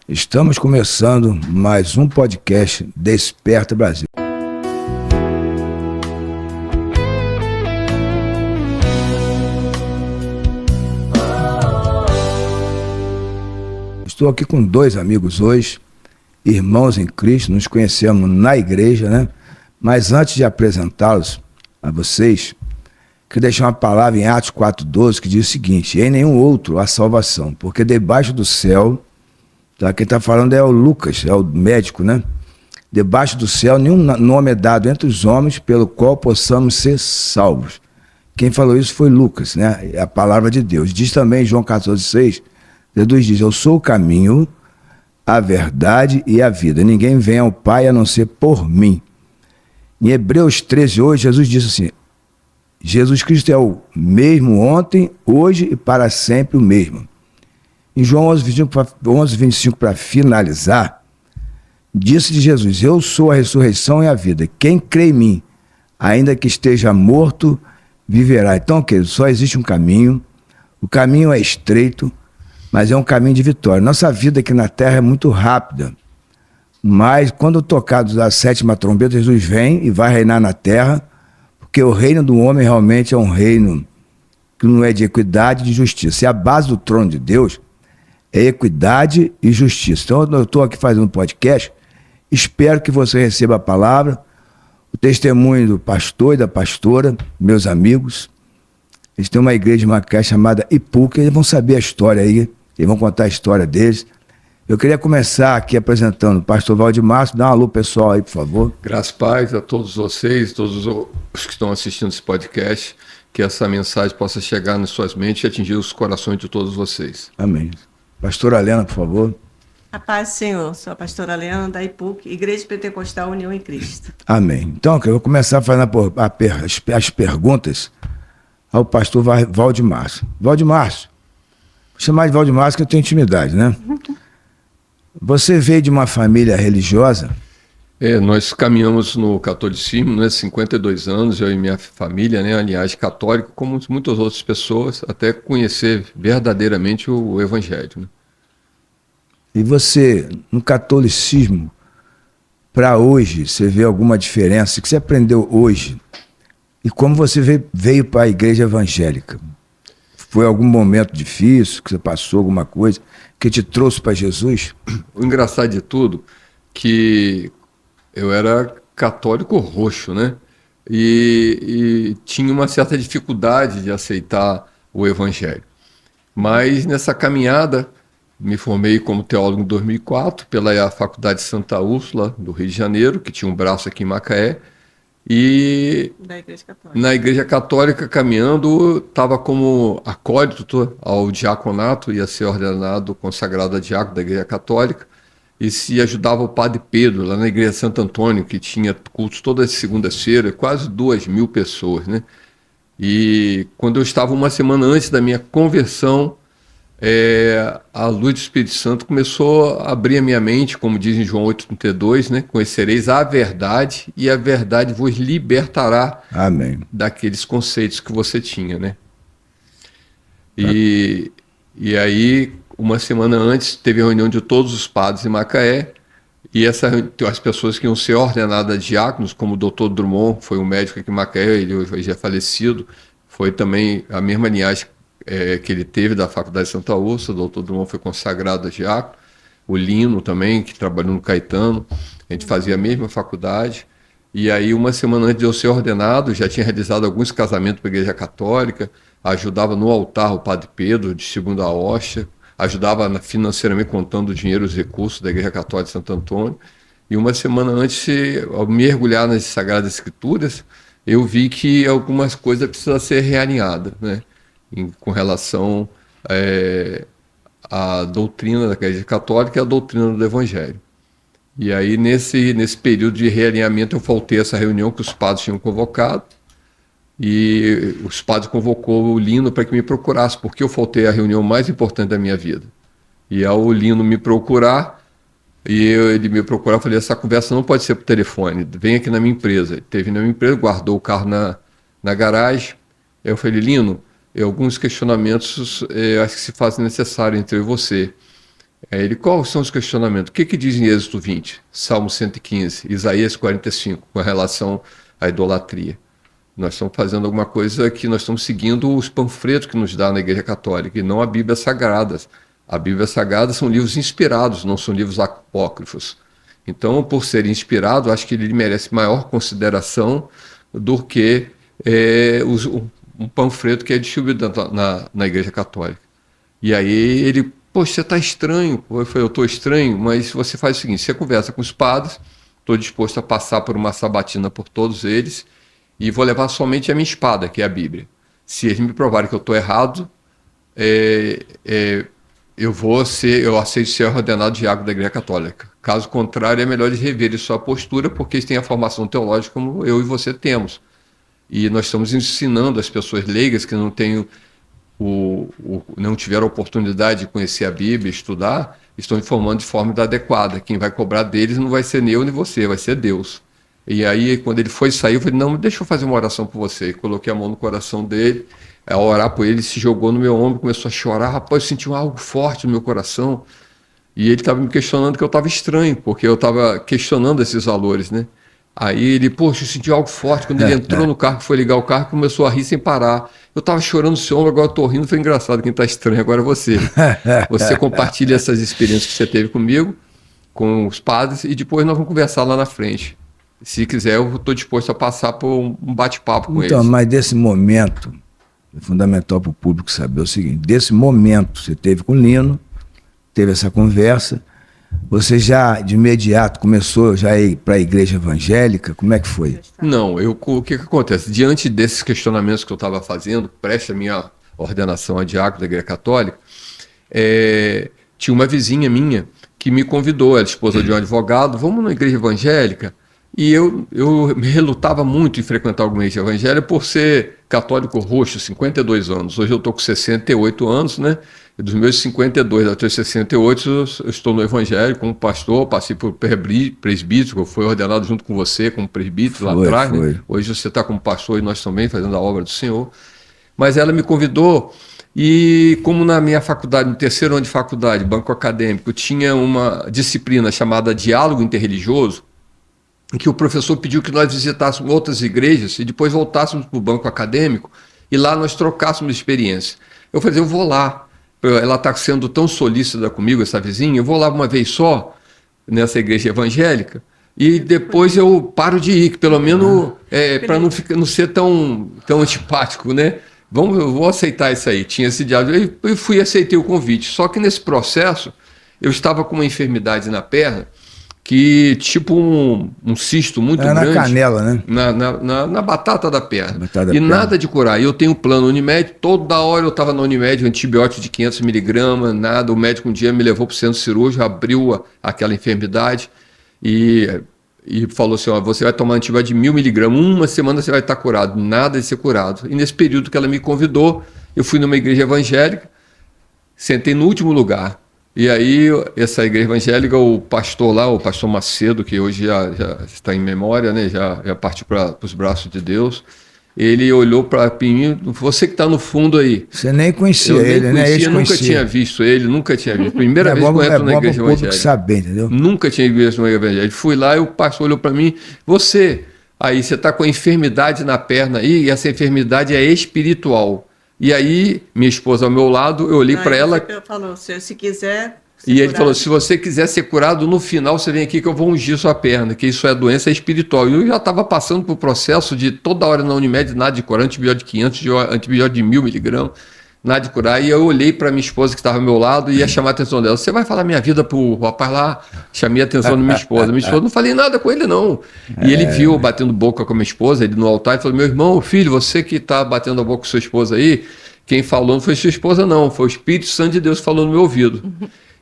Estamos começando mais um podcast Desperta Brasil. Estou aqui com dois amigos hoje, irmãos em Cristo, nos conhecemos na igreja, né? Mas antes de apresentá-los a vocês, queria deixar uma palavra em Atos 4,12 que diz o seguinte: em nenhum outro há salvação, porque debaixo do céu, tá? Quem está falando é o Lucas, é o médico, né? Debaixo do céu nenhum nome é dado entre os homens pelo qual possamos ser salvos. Quem falou isso foi Lucas, né? É a palavra de Deus. Diz também em João 14,6, Jesus diz: eu sou o caminho, a verdade e a vida. Ninguém vem ao Pai a não ser por mim. Em Hebreus 13,8, Jesus disse assim: Jesus Cristo é o mesmo ontem, hoje e para sempre o mesmo. Em João 11,25, para finalizar, disse de Jesus: eu sou a ressurreição e a vida. Quem crê em mim, ainda que esteja morto, viverá. Então, querido, só existe um caminho. O caminho é estreito, mas é um caminho de vitória. Nossa vida aqui na terra é muito rápida, mas quando tocados da sétima trombeta, Jesus vem e vai reinar na terra, porque o reino do homem realmente é um reino que não é de equidade e de justiça. E a base do trono de Deus é equidade e justiça. Então eu estou aqui fazendo um podcast, espero que você receba a palavra, o testemunho do pastor e da pastora, meus amigos. Eles têm uma igreja de Macaé chamada IPUC, eles vão saber a história aí, eles vão contar a história deles. Eu queria começar aqui apresentando o pastor Valdemar. Dá um alô pessoal aí, por favor. Graças e paz a todos vocês, todos os que estão assistindo esse podcast, que essa mensagem possa chegar nas suas mentes e atingir os corações de todos vocês. Amém. Pastora Helena, por favor. A paz do Senhor, sou a pastora Helena da IPUC, Igreja Pentecostal União em Cristo. Amém. Então, eu vou começar fazendo as perguntas ao pastor Valdemar. Valdemar, vou chamar de Valdemar que eu tenho intimidade, né? Você veio de uma família religiosa? Nós caminhamos no catolicismo, né, 52 anos, eu e minha família, né, aliás, católico, como muitas outras pessoas, até conhecer verdadeiramente o Evangelho. Né? E você, no catolicismo, para hoje, você vê alguma diferença? O que você aprendeu hoje? E como você veio para a igreja evangélica? Foi algum momento difícil, que você passou alguma coisa que te trouxe para Jesus? O engraçado de tudo, que eu era católico roxo, né? E tinha uma certa dificuldade de aceitar o Evangelho. Mas nessa caminhada, me formei como teólogo em 2004 pela Faculdade Santa Úrsula, do Rio de Janeiro, que tinha um braço aqui em Macaé. E na Igreja Católica, caminhando, estava como acólito ao diaconato, ia ser ordenado consagrado a diácono da Igreja Católica, e se ajudava o Padre Pedro, lá na Igreja Santo Antônio, que tinha cultos todas as segundas-feiras, quase 2.000 pessoas, né? E quando eu estava uma semana antes da minha conversão, a luz do Espírito Santo começou a abrir a minha mente, como diz em João 8,32, né? Conhecereis a verdade e a verdade vos libertará. Amém. Daqueles conceitos que você tinha, né? E aí, uma semana antes, teve a reunião de todos os padres em Macaé, e as pessoas que iam ser ordenadas a diáconos, como o Dr. Drummond, foi um médico aqui em Macaé, ele hoje já é falecido, foi também a mesma linhagem que ele teve da Faculdade Santa Úrsula. O Dr. Drummond foi consagrado a diácono, o Lino também, que trabalhou no Caetano, a gente fazia a mesma faculdade, e aí uma semana antes de eu ser ordenado, já tinha realizado alguns casamentos para a Igreja Católica, ajudava no altar o Padre Pedro, de segunda hóstia, ajudava financeiramente contando o dinheiro, os recursos da Igreja Católica de Santo Antônio, e uma semana antes, ao mergulhar nas Sagradas Escrituras, eu vi que algumas coisas precisam ser realinhadas, né? Com relação à doutrina da Igreja Católica e à doutrina do Evangelho. E aí, nesse período de realinhamento, eu faltei essa reunião que os padres tinham convocado, e os padres convocou o Lino para que me procurasse, porque eu faltei a reunião mais importante da minha vida. E ao o Lino me procurar, ele me procurar, eu falei: essa conversa não pode ser por telefone, vem aqui na minha empresa. Ele esteve na minha empresa, guardou o carro na garagem. Eu falei: Lino, alguns questionamentos acho que se fazem necessário entre eu e você. Quais são os questionamentos? O que diz em Êxodo 20, Salmo 115, Isaías 45, com relação à idolatria? Nós estamos fazendo alguma coisa que nós estamos seguindo os panfletos que nos dá na Igreja Católica, e não a Bíblia Sagrada. A Bíblia Sagrada são livros inspirados, não são livros apócrifos. Então, por ser inspirado, acho que ele merece maior consideração do que um panfleto que é distribuído na Igreja Católica. E aí ele, poxa, você está estranho. Eu falei, eu estou estranho, mas você faz o seguinte, você conversa com os padres, estou disposto a passar por uma sabatina por todos eles, e vou levar somente a minha espada, que é a Bíblia. Se eles me provarem que eu estou errado, eu aceito ser ordenado diácono da Igreja Católica. Caso contrário, é melhor eles reverem sua postura, porque eles têm a formação teológica como eu e você temos. E nós estamos ensinando as pessoas leigas que não têm não tiveram a oportunidade de conhecer a Bíblia, estudar, estão informando de forma adequada. Quem vai cobrar deles não vai ser nem eu nem você, vai ser Deus. E aí, quando ele foi sair, eu falei, não, deixa eu fazer uma oração por você. E coloquei a mão no coração dele, ao orar por ele, ele se jogou no meu ombro, começou a chorar. Rapaz, eu senti algo forte no meu coração. E ele estava me questionando que eu estava estranho, porque eu estava questionando esses valores, né? Aí ele, poxa, eu senti algo forte. Quando ele entrou no carro, foi ligar o carro, começou a rir sem parar. Eu estava chorando no seu ombro, agora eu estou rindo. Foi engraçado, quem está estranho agora é você. Você compartilha essas experiências que você teve comigo, com os padres, e depois nós vamos conversar lá na frente. Se quiser, eu estou disposto a passar por um bate-papo com eles. Então, mas desse momento, é fundamental para o público saber o seguinte, desse momento você teve com o Lino, teve essa conversa, você já de imediato começou já a ir para a igreja evangélica? Como é que foi? Não, o que acontece? Diante desses questionamentos que eu estava fazendo, prestes a minha ordenação a diácono da Igreja Católica, tinha uma vizinha minha que me convidou, ela é esposa de um advogado, vamos na igreja evangélica? E eu me relutava muito em frequentar alguma igreja evangélica por ser católico roxo, 52 anos. Hoje eu estou com 68 anos, né? E dos meus 52 até os 68, eu estou no evangelho como pastor, passei por presbítero, fui ordenado junto com você como presbítero lá atrás. Né? Hoje você está como pastor e nós também fazendo a obra do Senhor. Mas ela me convidou e como na minha faculdade, no terceiro ano de faculdade, banco acadêmico, tinha uma disciplina chamada Diálogo Interreligioso, em que o professor pediu que nós visitássemos outras igrejas e depois voltássemos para o banco acadêmico e lá nós trocássemos experiência. Eu falei, eu vou lá. Ela está sendo tão solícita comigo, essa vizinha, eu vou lá uma vez só nessa igreja evangélica e depois eu paro de ir, que pelo menos para não ser tão antipático, né? Eu vou aceitar isso aí. Tinha esse diálogo. Eu fui e aceitei o convite. Só que nesse processo eu estava com uma enfermidade na perna que tipo um cisto muito grande. Na canela, né? Na batata da perna. Nada de curar. E eu tenho um plano Unimed, toda hora eu estava na Unimed, um antibiótico de 500 miligramas, nada. O médico um dia me levou para o centro cirúrgico, abriu aquela enfermidade e falou assim, ó, você vai tomar antibiótico de 1000 miligramas, uma semana você vai estar curado. Nada de ser curado. E nesse período que ela me convidou, eu fui numa igreja evangélica, sentei no último lugar. E aí, essa igreja evangélica, o pastor lá, o pastor Macedo, que hoje já está em memória, né, já partiu para os braços de Deus, ele olhou para mim, você que está no fundo aí. Você nem conhecia ele, né? Eu nunca tinha visto ele, nunca tinha visto. Primeira vez que eu entro na igreja evangélica. Saber, entendeu? Nunca tinha visto uma igreja evangélica. Fui lá e o pastor olhou para mim, você está com a enfermidade na perna aí, e essa enfermidade é espiritual. E aí, minha esposa ao meu lado, eu olhei para ela... Ele falou, se quiser... E ele falou, se você quiser ser curado, no final você vem aqui que eu vou ungir sua perna, que isso é doença espiritual. E eu já estava passando por processo de toda hora na Unimed, nada de curar, antibiótico de 500, antibiótico de 1000 miligramas, nada de curar. E eu olhei para minha esposa que estava ao meu lado e ia chamar a atenção dela. Você vai falar minha vida pro rapaz lá? Chamei a atenção da minha esposa. Minha esposa, não falei nada com ele, não. E ele viu eu batendo boca com a minha esposa, ele no altar, e falou, meu irmão, filho, você que está batendo a boca com sua esposa aí, quem falou não foi sua esposa, não. Foi o Espírito Santo de Deus que falou no meu ouvido.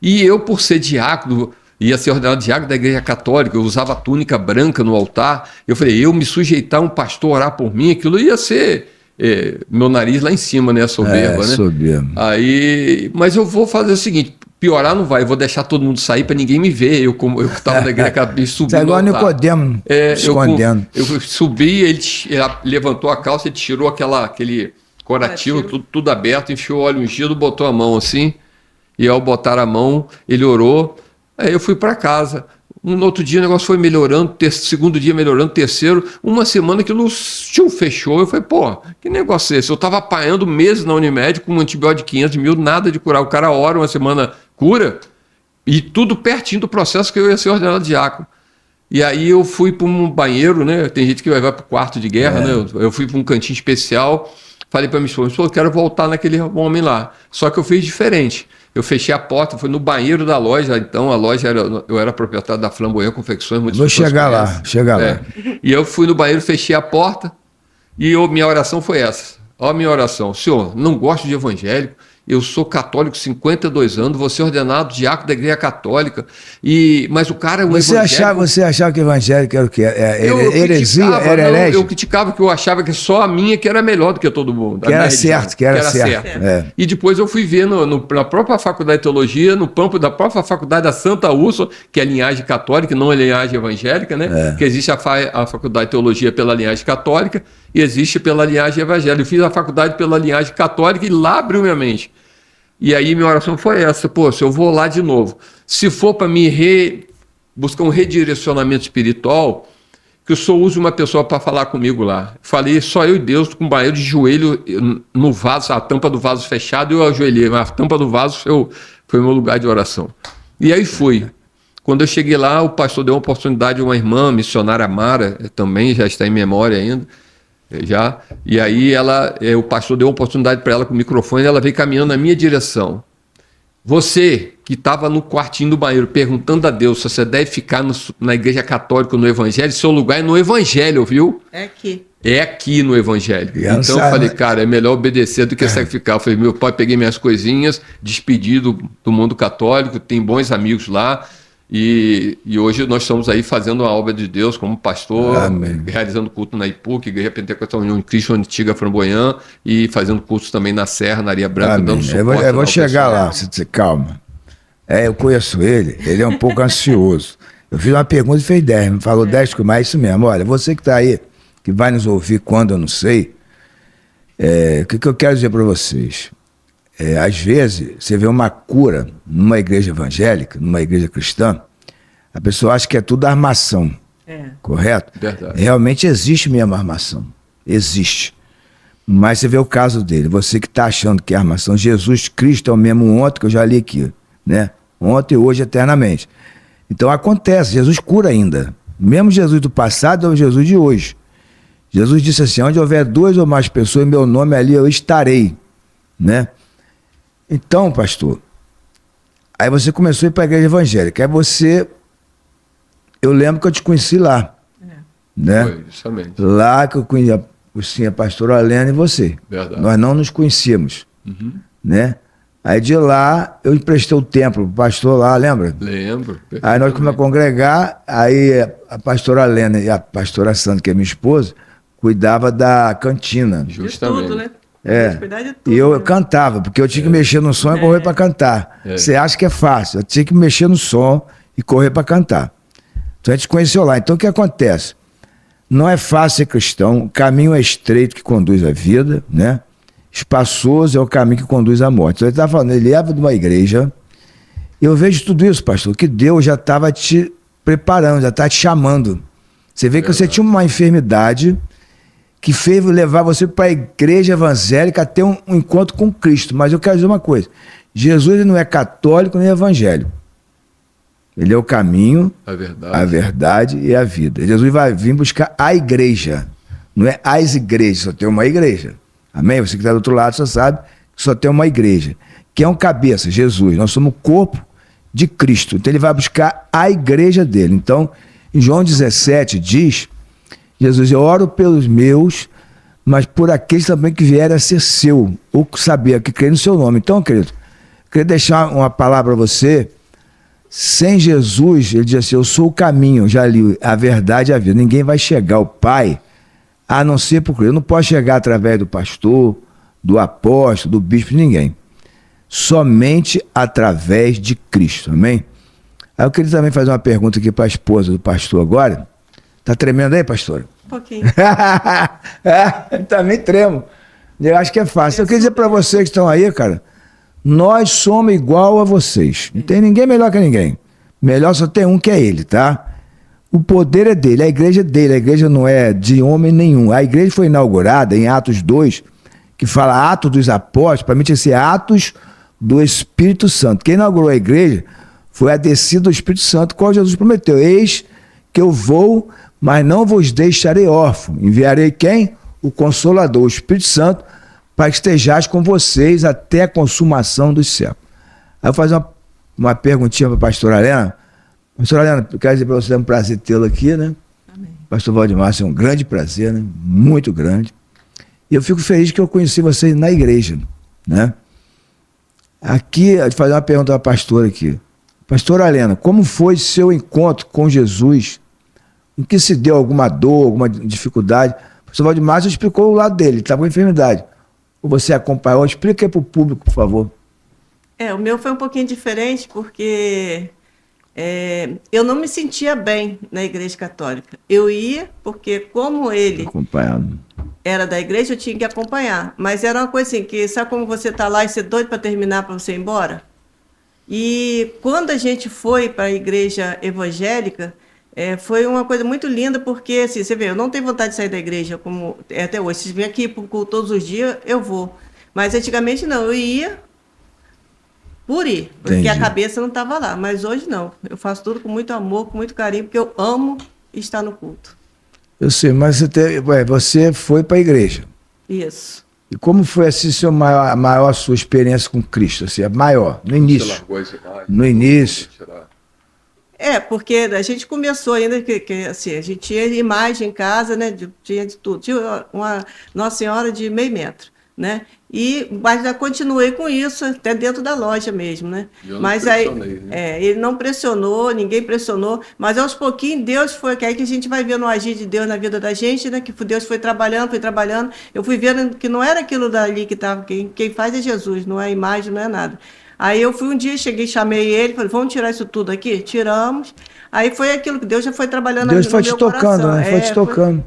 E eu, por ser diácono, ia ser ordenado diácono da Igreja Católica, eu usava túnica branca no altar, eu falei, eu me sujeitar a um pastor orar por mim, aquilo ia ser meu nariz lá em cima, né, soberba, né? Soberba. Aí, mas eu vou fazer o seguinte, piorar não vai, eu vou deixar todo mundo sair para ninguém me ver, eu que estava na Igreja Católica, subi no altar. Igual Nicodemo, escondendo. Eu subi, ele levantou a calça, ele tirou aquele corativo, tudo aberto, enfiou o óleo ungido, botou a mão assim, E ao botar a mão, ele orou. Aí eu fui para casa. No outro dia o negócio foi melhorando, segundo dia melhorando, terceiro, uma semana que o fechou. Eu falei, pô, que negócio é esse? Eu estava apanhando meses na Unimed com um antibiótico de 500 mil, nada de curar. O cara ora, uma semana cura, e tudo pertinho do processo que eu ia ser ordenado diácono. E aí eu fui para um banheiro, né? Tem gente que vai para o quarto de guerra, né? Eu fui para um cantinho especial, falei para minha esposa, eu quero voltar naquele homem lá. Só que eu fiz diferente. Eu fechei a porta, fui no banheiro da loja, então a loja eu era proprietário da Flamboyant Confecções. Vou chegar lá, lá. E eu fui no banheiro, fechei a porta e minha oração foi essa. Ó, minha oração, Senhor, não gosto de evangélico, eu sou católico, 52 anos, vou ser ordenado diácono da Igreja Católica, mas o cara... Você achava que evangélico era o quê? Heresia? Era herege? Eu criticava, que eu achava que só a minha que era melhor do que todo mundo. Que era certo. E depois eu fui ver na própria faculdade de teologia, no campo da própria faculdade da Santa Úrsula, que é linhagem católica, não é linhagem evangélica, né? Que existe a faculdade de teologia pela linhagem católica e existe pela linhagem evangélica. Eu fiz a faculdade pela linhagem católica e lá abriu minha mente. E aí minha oração foi essa, se eu vou lá de novo, se for para me buscar um redirecionamento espiritual, que o senhor use uma pessoa para falar comigo lá. Falei, só eu e Deus, com um banheiro de joelho no vaso, a tampa do vaso fechada, eu ajoelhei, mas a tampa do vaso foi o meu lugar de oração. E aí fui. Quando eu cheguei lá, o pastor deu uma oportunidade a uma irmã, missionária Mara, também já está em memória ainda, e aí o pastor deu uma oportunidade para ela com o microfone e ela veio caminhando na minha direção. Você que estava no quartinho do banheiro perguntando a Deus se você deve ficar na Igreja Católica, no Evangelho, seu lugar é no Evangelho, viu? É aqui. É aqui no Evangelho. Então eu falei, cara, é melhor obedecer do que sacrificar. Eu falei, meu pai, peguei minhas coisinhas, despedi do mundo católico, tem bons amigos lá. E hoje nós estamos aí fazendo a obra de Deus como pastor, realizando culto na IPUC, Igreja Pentecostal União de Cristo, antiga Flamboyant, e fazendo cursos também na Serra, na Areia Branca, dando suporte. Eu vou chegar lá, você calma. Eu conheço ele é um pouco ansioso. Eu fiz uma pergunta e fez 10, me falou 10, mas é isso mesmo. Olha, você que está aí, que vai nos ouvir quando eu não sei, o que eu quero dizer para vocês? Às vezes, você vê uma cura numa igreja evangélica, numa igreja cristã, a pessoa acha que é tudo armação, correto? Verdade. Realmente existe mesmo armação, existe. Mas você vê o caso dele, você que está achando que é armação, Jesus Cristo é o mesmo ontem, que eu já li aqui, né? Ontem, hoje, eternamente. Então acontece, Jesus cura ainda. Mesmo Jesus do passado é o Jesus de hoje. Jesus disse assim, onde houver 2 ou mais pessoas em meu nome, ali eu estarei, né? Então, pastor, aí você começou a ir para a igreja evangélica. Eu lembro que eu te conheci lá, né? Foi, justamente. Lá que eu conhecia a pastora Helena e você. Verdade. Nós não nos conhecíamos, né? Aí de lá, eu emprestei o templo pro pastor lá, lembra? Lembro. Aí nós começamos a congregar, aí a pastora Helena e a pastora Sandra, que é minha esposa, cuidava da cantina. Justamente. De tudo, né? E eu cantava, porque eu tinha que mexer no som e correr para cantar. Você acha que é fácil? Eu tinha que mexer no som e correr para cantar. Então a gente conheceu lá. Então o que acontece? Não é fácil ser cristão, o caminho é estreito que conduz à vida, né? Espaçoso é o caminho que conduz à morte. Então ele está falando, ele leva de uma igreja. Eu vejo tudo isso, pastor, que Deus já estava te preparando, já está te chamando. Você vê que você tinha uma enfermidade que fez levar você para a igreja evangélica a ter um encontro com Cristo. Mas eu quero dizer uma coisa, Jesus ele não é católico nem evangélico. Ele é o caminho, a verdade e a vida. Jesus vai vir buscar a igreja, não é as igrejas, só tem uma igreja. Amém? Você que está do outro lado só sabe que só tem uma igreja, que é um cabeça, Jesus. Nós somos o corpo de Cristo. Então ele vai buscar a igreja dele. Então, em João 17 diz... Jesus, eu oro pelos meus, mas por aqueles também que vierem a ser seu, ou saber, que creem no seu nome. Então, querido, eu queria deixar uma palavra para você. Sem Jesus, ele diz assim, eu sou o caminho, já li, a verdade e a vida. Ninguém vai chegar ao Pai, a não ser por Cristo. Eu não posso chegar através do pastor, do apóstolo, do bispo, ninguém. Somente através de Cristo, amém? Aí eu queria também fazer uma pergunta aqui para a esposa do pastor agora. Tá tremendo aí, pastora? Um pouquinho. Também tremo. Eu acho que é fácil. Eu queria dizer para vocês que estão aí, cara, nós somos igual a vocês. Não tem ninguém melhor que ninguém. Melhor só tem um, que é ele, tá? O poder é dele, a igreja é dele, a igreja não é de homem nenhum. A igreja foi inaugurada em Atos 2, que fala Atos dos Apóstolos, para mim tinha que ser Atos do Espírito Santo. Quem inaugurou a igreja foi a descida do Espírito Santo, qual Jesus prometeu: eis que eu vou, mas não vos deixarei órfão. Enviarei quem? O Consolador, o Espírito Santo, para que estejais com vocês até a consumação dos séculos. Aí eu vou fazer uma perguntinha para a pastora Helena. Pastora Helena, eu quero dizer para você, é um prazer tê-lo aqui, né? Amém. Pastor Valdemar, é um grande prazer, né? Muito grande. E eu fico feliz que eu conheci você na igreja, né? Aqui, eu vou fazer uma pergunta à pastora aqui. Pastora Helena, como foi seu encontro com Jesus? Em que se deu alguma dor, alguma dificuldade? O pastor Valdemar já explicou o lado dele, estava com enfermidade. Ou você acompanhou? Explica aí para o público, por favor. O meu foi um pouquinho diferente, porque eu não me sentia bem na igreja católica. Eu ia porque, como ele Acompanhado. era da igreja, eu tinha que acompanhar. Mas era uma coisa assim, que sabe como você está lá e você é doido para terminar, para você ir embora? E quando a gente foi para a igreja evangélica, foi uma coisa muito linda, porque, assim, você vê, eu não tenho vontade de sair da igreja como até hoje. Se vem aqui todos os dias, eu vou. Mas antigamente não, eu ia por ir, porque Entendi. a cabeça não estava lá. Mas hoje não, eu faço tudo com muito amor, com muito carinho, porque eu amo estar no culto. Eu sei, mas você foi para a igreja. Isso. E como foi assim a maior sua experiência com Cristo? Assim, a maior, no início. Você largou as imagens, No início. tirar. Porque a gente começou ainda, assim, a gente tinha imagem em casa, né? Tinha de tudo. Tinha uma Nossa Senhora de meio metro, né? Mas já continuei com isso até dentro da loja mesmo, né? Eu não mas aí, pressionei, né? ele não pressionou, ninguém pressionou, mas aos pouquinhos Deus foi, que aí que a gente vai vendo o agir de Deus na vida da gente, né? Que Deus foi trabalhando, eu fui vendo que não era aquilo dali que estava, quem faz é Jesus, não é imagem, não é nada. Aí eu fui um dia, chamei ele, falei, vamos tirar isso tudo aqui? Tiramos. Aí foi aquilo que Deus já foi trabalhando Deus no foi meu te tocando, coração. né? Foi te tocando.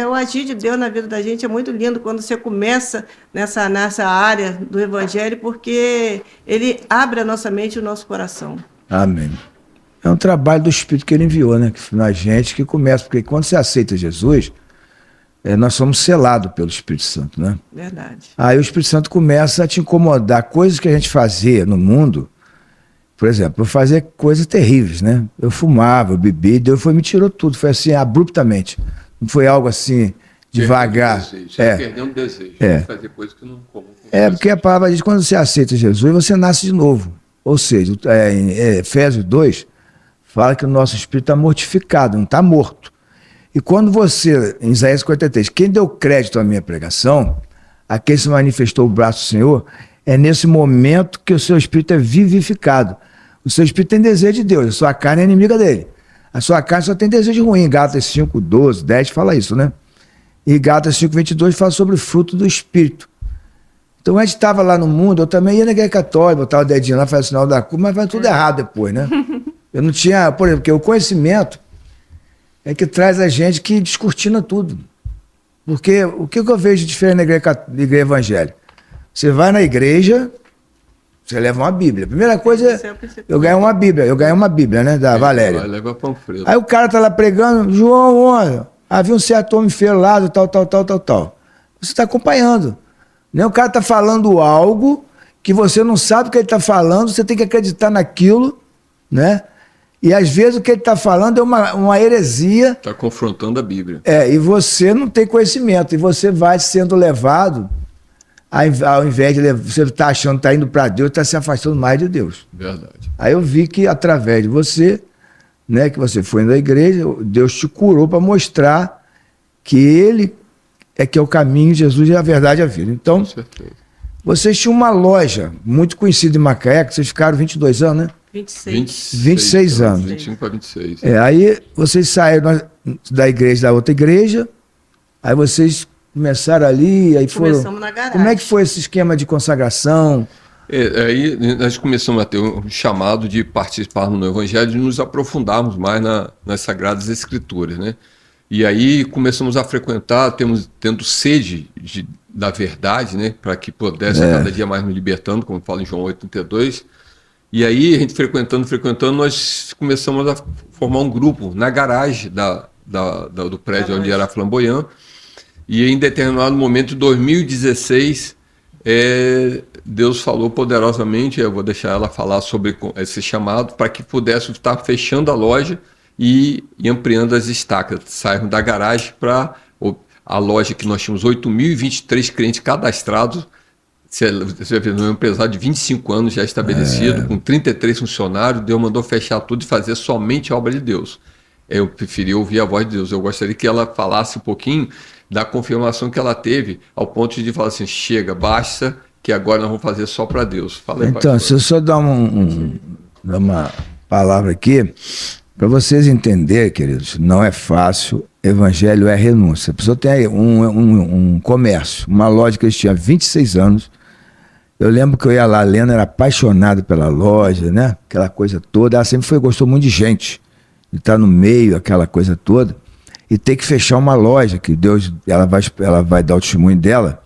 O agir de Deus na vida da gente é muito lindo quando você começa nessa área do Evangelho, porque ele abre a nossa mente e o nosso coração. Amém. É um trabalho do Espírito que ele enviou, né? Na gente que começa, porque quando você aceita Jesus, nós somos selados pelo Espírito Santo, né? Verdade. Aí o Espírito Santo começa a te incomodar. Coisas que a gente fazia no mundo, por exemplo, eu fazia coisas terríveis, né? Eu fumava, eu bebia, Deus me tirou tudo. Foi assim, abruptamente. Não foi algo assim, devagar. Perdendo o desejo de fazer coisas que não comum. Porque a palavra diz que quando você aceita Jesus, você nasce de novo. Ou seja, em Efésios 2, fala que o nosso espírito está mortificado, não está morto. E quando você, em Isaías 43, quem deu crédito à minha pregação, a quem se manifestou o braço do Senhor, é nesse momento que o seu espírito é vivificado. O seu espírito tem desejo de Deus, a sua carne é inimiga dele. A sua carne só tem desejo ruim. Gálatas 5, 12, 10 fala isso, né? E Gálatas 5, 22 fala sobre o fruto do espírito. Então a gente estava lá no mundo, eu também ia na igreja católica, botava o dedinho lá, fazia o sinal da cruz, mas faz tudo errado depois, né? Eu não tinha, por exemplo, porque o conhecimento é que traz a gente que descortina tudo. Porque o que eu vejo de diferente na igreja evangélica? Você vai na igreja, você leva uma Bíblia. A primeira coisa eu ganhei uma Bíblia, né, da Valéria. Leva panfleto. Aí o cara tá lá pregando, João, olha, havia um certo homem feio lá, tal. Você está acompanhando. Né? O cara tá falando algo que você não sabe o que ele está falando, você tem que acreditar naquilo, né? E às vezes o que ele está falando é uma heresia. Está confrontando a Bíblia. E você não tem conhecimento, e você vai sendo levado, ao invés de você estar achando que está indo para Deus, está se afastando mais de Deus. Verdade. Aí eu vi que através de você, né, que você foi na igreja, Deus te curou para mostrar que Ele que é o caminho, Jesus é a verdade e a vida. Então, vocês tinham uma loja muito conhecida em Macaé, que vocês ficaram 22 anos, né? 26 anos. 25 para 26. Aí vocês saíram da igreja, da outra igreja, aí vocês começaram ali, aí Começamos na garagem. Como é que foi esse esquema de consagração? Aí nós começamos a ter um chamado de participarmos no Evangelho, de nos aprofundarmos mais nas Sagradas Escrituras, né? E aí começamos a frequentar, tendo sede da verdade, né? Para que pudesse cada dia mais nos libertando, como fala em João 8,32. E aí, a gente frequentando, nós começamos a formar um grupo na garagem do prédio onde era a Flamboyant. E em determinado momento, em 2016, Deus falou poderosamente, eu vou deixar ela falar sobre esse chamado, para que pudesse estar fechando a loja e ampliando as estacas. Saímos da garagem para a loja que nós tínhamos 8.023 clientes cadastrados. Você vê, um empresário de 25 anos já estabelecido, com 33 funcionários, Deus mandou fechar tudo e fazer somente a obra de Deus. Eu preferi ouvir a voz de Deus. Eu gostaria que ela falasse um pouquinho da confirmação que ela teve, ao ponto de falar assim, chega, basta, que agora nós vamos fazer só para Deus. Fala aí, então, se eu só dar uma palavra aqui, para vocês entenderem, queridos, não é fácil, evangelho é renúncia. A pessoa tem um comércio, uma loja que eles tinham 26 anos. Eu lembro que eu ia lá, a Lena era apaixonada pela loja, né? Aquela coisa toda. Ela sempre gostou muito de gente. De estar no meio, aquela coisa toda. E ter que fechar uma loja, que Deus, ela vai dar o testemunho dela.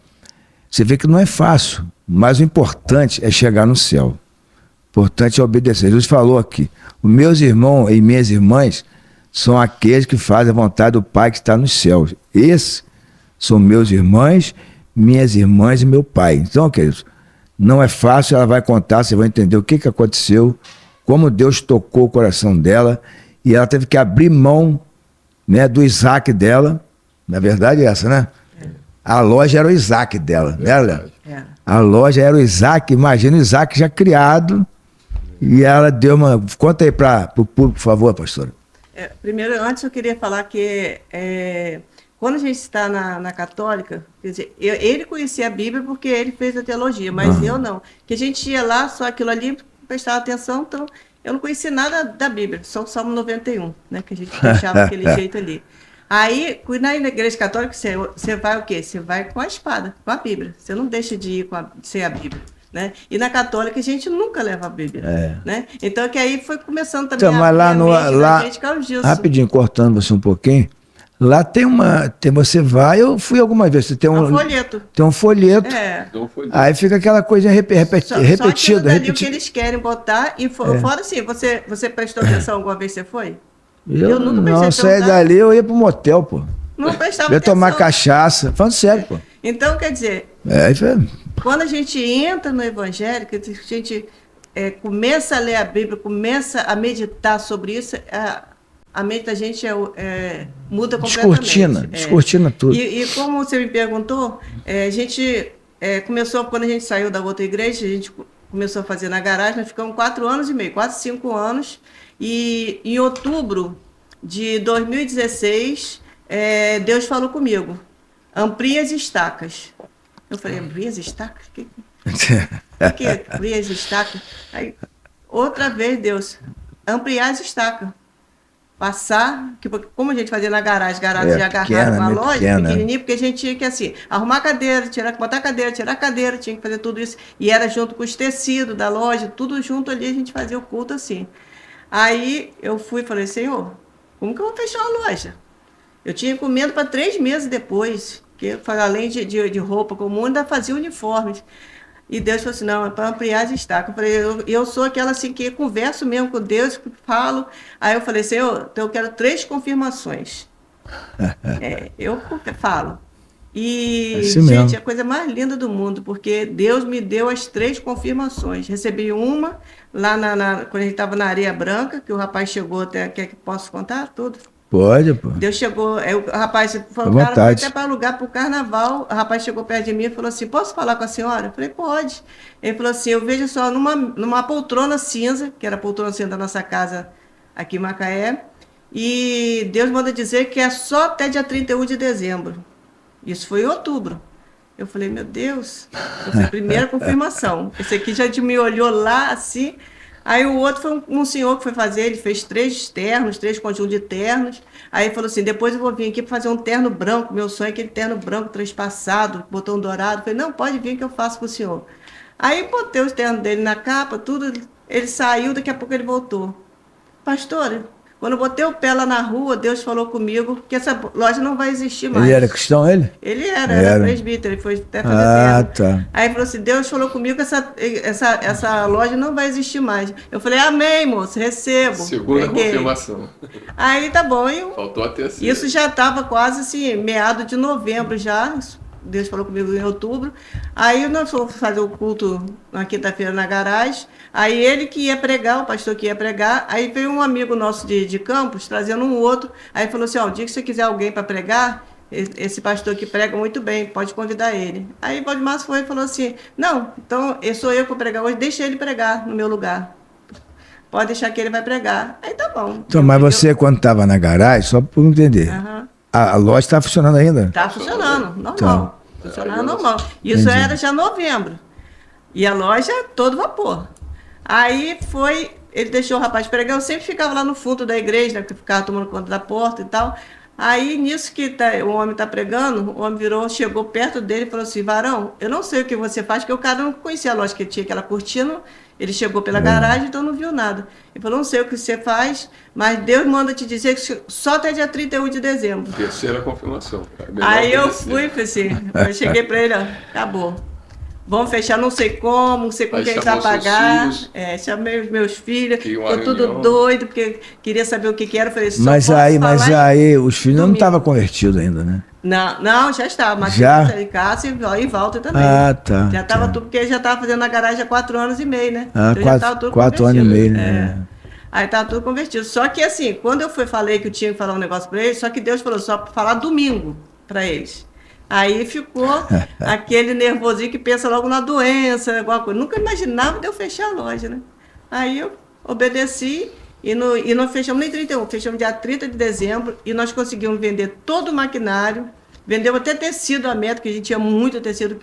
Você vê que não é fácil, mas o importante é chegar no céu. O importante é obedecer. Jesus falou aqui, os meus irmãos e minhas irmãs são aqueles que fazem a vontade do Pai que está nos céus. Esses são meus irmãos, minhas irmãs e meu Pai. Então, queridos, não é fácil, ela vai contar, você vai entender o que aconteceu, como Deus tocou o coração dela, e ela teve que abrir mão, né, do Isaac dela. Na verdade é essa, né? A loja era o Isaac dela, né, Léo? A loja era o Isaac, imagina o Isaac já criado, e ela deu uma... Conta aí para o público, por favor, pastora. Primeiro, antes eu queria falar que quando a gente está na católica, quer dizer, ele conhecia a Bíblia porque ele fez a teologia, mas eu não. Que a gente ia lá, só aquilo ali, prestava atenção, então eu não conhecia nada da Bíblia, só o Salmo 91, né, que a gente deixava aquele jeito ali. Aí, na igreja católica, você vai o quê? Você vai com a espada, com a Bíblia. Você não deixa de ir sem a Bíblia. Né? E na católica a gente nunca leva a Bíblia. Né? Então, que aí foi começando também então, mas lá gente rapidinho, cortando você um pouquinho, lá você vai, eu fui algumas vezes, você tem um folheto. Tem um folheto. Aí fica aquela coisa repetida. O que eles querem botar, e fora assim, você prestou atenção alguma vez que você foi? Eu nunca prestei atenção. Não, saí dali, eu ia pro motel, pô. Não prestava atenção. Eu ia tomar cachaça, falando sério, pô. Então, quer dizer, quando a gente entra no evangelho, que a gente começa a ler a Bíblia, começa a meditar sobre isso, a mente da gente muda completamente. Descortina tudo. E como você me perguntou, a gente começou, quando a gente saiu da outra igreja, a gente começou a fazer na garagem, nós ficamos 4 anos e meio, quase 5 anos, e em outubro de 2016, Deus falou comigo, amplia as estacas. Eu falei, amplia as estacas? O que é amplia as estacas? Aí, outra vez, Deus, ampliar as estacas. Passar, como a gente fazia na garagem já agarraram uma loja pequenininha, porque a gente tinha que, assim, arrumar a cadeira, botar a cadeira, tirar a cadeira, tinha que fazer tudo isso. E era junto com os tecidos da loja, tudo junto ali, a gente fazia o culto assim. Aí eu fui e falei, Senhor, como que eu vou fechar a loja? Eu tinha encomenda para 3 meses depois, que além de roupa comum, ainda fazia uniformes. E Deus falou assim, não, é para ampliar as estacas. Eu falei, eu sou aquela assim que converso mesmo com Deus, falo. Aí eu falei, Senhor, então eu quero 3 confirmações. Eu falo. E, assim gente, mesmo. é a coisa mais linda do mundo, porque Deus me deu as 3 confirmações. Recebi uma lá quando a gente estava na Areia Branca, que o rapaz chegou até, quer que posso contar tudo? Pode, pô. Deus chegou, o rapaz falou, cara, foi até para alugar para o carnaval. O rapaz chegou perto de mim e falou assim, posso falar com a senhora? Eu falei, pode. Ele falou assim, eu vejo só numa poltrona cinza, que era a poltrona cinza da nossa casa aqui em Macaé, e Deus manda dizer que é só até dia 31 de dezembro. Isso foi em outubro. Eu falei, meu Deus, essa é a primeira confirmação. Esse aqui já me olhou lá assim. Aí o outro foi um senhor que foi fazer, ele fez 3 conjuntos de ternos. Aí ele falou assim, depois eu vou vir aqui para fazer um terno branco, meu sonho é aquele terno branco transpassado, botão dourado. Eu falei, não, pode vir que eu faço para o senhor. Aí botei os ternos dele na capa, tudo, ele saiu, daqui a pouco ele voltou. Pastora, Quando eu botei o pé lá na rua, Deus falou comigo que essa loja não vai existir mais. Ele era cristão, ele? Ele era presbítero, ele foi até fazer tá. Aí falou assim, Deus falou comigo que essa loja não vai existir mais. Eu falei, amém, moço, recebo. Segunda confirmação. Aí tá bom. Faltou a terceira. Isso já estava quase assim, meado de novembro já. Deus falou comigo em outubro. Aí nós fomos fazer o culto na quinta-feira na garagem. Aí ele que ia pregar, o pastor que ia pregar. Aí veio um amigo nosso de Campos, trazendo um outro. Aí falou assim, ó, o dia que você quiser alguém para pregar, esse pastor que prega muito bem, pode convidar ele. Aí o Valdemar foi e falou assim, não, então sou eu que vou pregar hoje, deixa ele pregar no meu lugar. Pode deixar que ele vai pregar. Aí tá bom. Então, mas você, quando estava na garagem, só para eu entender, a loja está funcionando ainda? Está funcionando, normal. Funcionando normal. Isso era já novembro. E a loja todo vapor. Aí ele deixou o rapaz pregar, eu sempre ficava lá no fundo da igreja, né, que ficava tomando conta da porta e tal. Aí, nisso que o homem está pregando, o homem chegou perto dele e falou assim, varão, eu não sei o que você faz, porque o cara não conhecia a loja, que tinha aquela cortina, ele chegou pela garagem, então não viu nada. Ele falou, não sei o que você faz, mas Deus manda te dizer que só até dia 31 de dezembro. Terceira confirmação. Aí eu fui, assim, eu cheguei para ele, ó, acabou. Vamos fechar, não sei como, não sei com quem vai pagar. Chamei os meus filhos, ficou tudo doido, porque queria saber o que era. Eu falei, mas aí os filhos não estavam convertidos ainda, né? Não, já estava. Mas já? De casa e volta também. Tá. Já estava tudo, porque já estava fazendo na garagem há 4 anos e meio, né? Então, 4 anos e meio, né? Aí estava tudo convertido. Só que assim, quando eu falei que eu tinha que falar um negócio para eles, só que Deus falou só para falar domingo para eles. Aí ficou aquele nervosinho que pensa logo na doença, alguma coisa. Nunca imaginava de eu fechar a loja, né? Aí eu obedeci e não fechamos nem 31, fechamos dia 30 de dezembro e nós conseguimos vender todo o maquinário, vendemos até tecido a metro, que a gente tinha muito tecido,